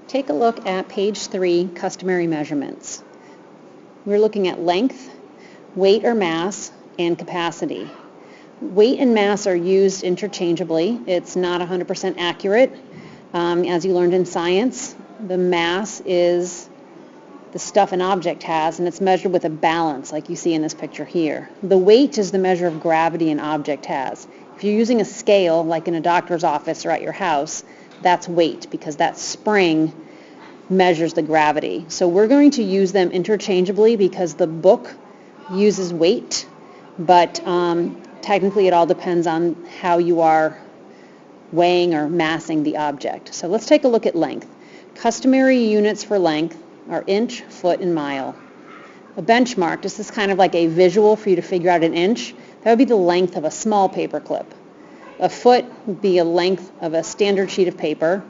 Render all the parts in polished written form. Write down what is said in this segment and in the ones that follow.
Take a look at page 3, customary measurements. We're looking at length, weight or mass, and capacity. Weight and mass are used interchangeably. It's not 100% accurate. As you learned in science, the mass is the stuff an object has, and it's measured with a balance, like you see in this picture here. The weight is the measure of gravity an object has. If you're using a scale, like in a doctor's office or at your house, that's weight, because that spring measures the gravity. So we're going to use them interchangeably because the book uses weight, but technically it all depends on how you are weighing or massing the object. So let's take a look at length. Customary units for length are inch, foot, and mile. A benchmark, this is kind of like a visual for you to figure out an inch. That would be the length of a small paper clip. A foot would be a length of a standard sheet of paper,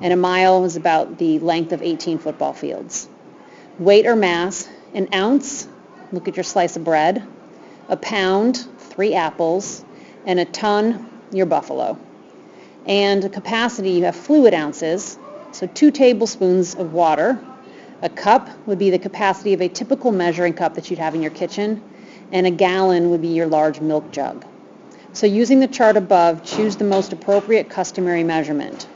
and a mile is about the length of 18 football fields. Weight or mass, an ounce, look at your slice of bread, a pound, 3 apples, and a ton, your buffalo. And capacity, you have fluid ounces, so 2 tablespoons of water. A cup would be the capacity of a typical measuring cup that you'd have in your kitchen, and a gallon would be your large milk jug. So using the chart above, choose the most appropriate customary measurement.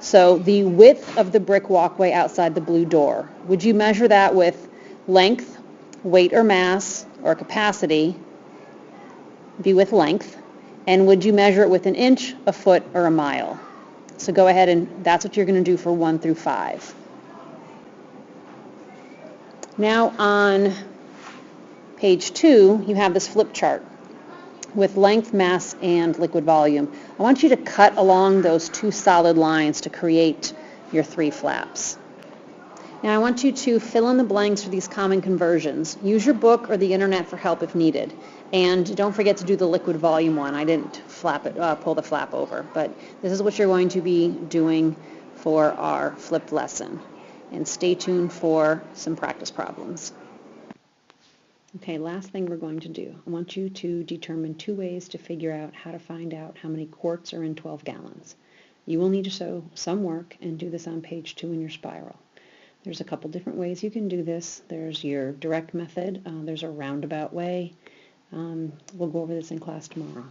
So the width of the brick walkway outside the blue door, would you measure that with length, weight or mass, or capacity? Be with length. And would you measure it with an inch, a foot, or a mile? So go ahead, and that's what you're going to do for 1 through 5. Now on page 2, you have this flip chart with length, mass, and liquid volume. I want you to cut along those 2 solid lines to create your 3 flaps. Now I want you to fill in the blanks for these common conversions. Use your book or the internet for help if needed. And don't forget to do the liquid volume one. I didn't pull the flap over, but this is what you're going to be doing for our flipped lesson. And stay tuned for some practice problems. Okay, last thing we're going to do. I want you to determine 2 ways to figure out how to find out how many quarts are in 12 gallons. You will need to show some work and do this on page 2 in your spiral. There's a couple different ways you can do this. There's your direct method. There's a roundabout way. We'll go over this in class tomorrow.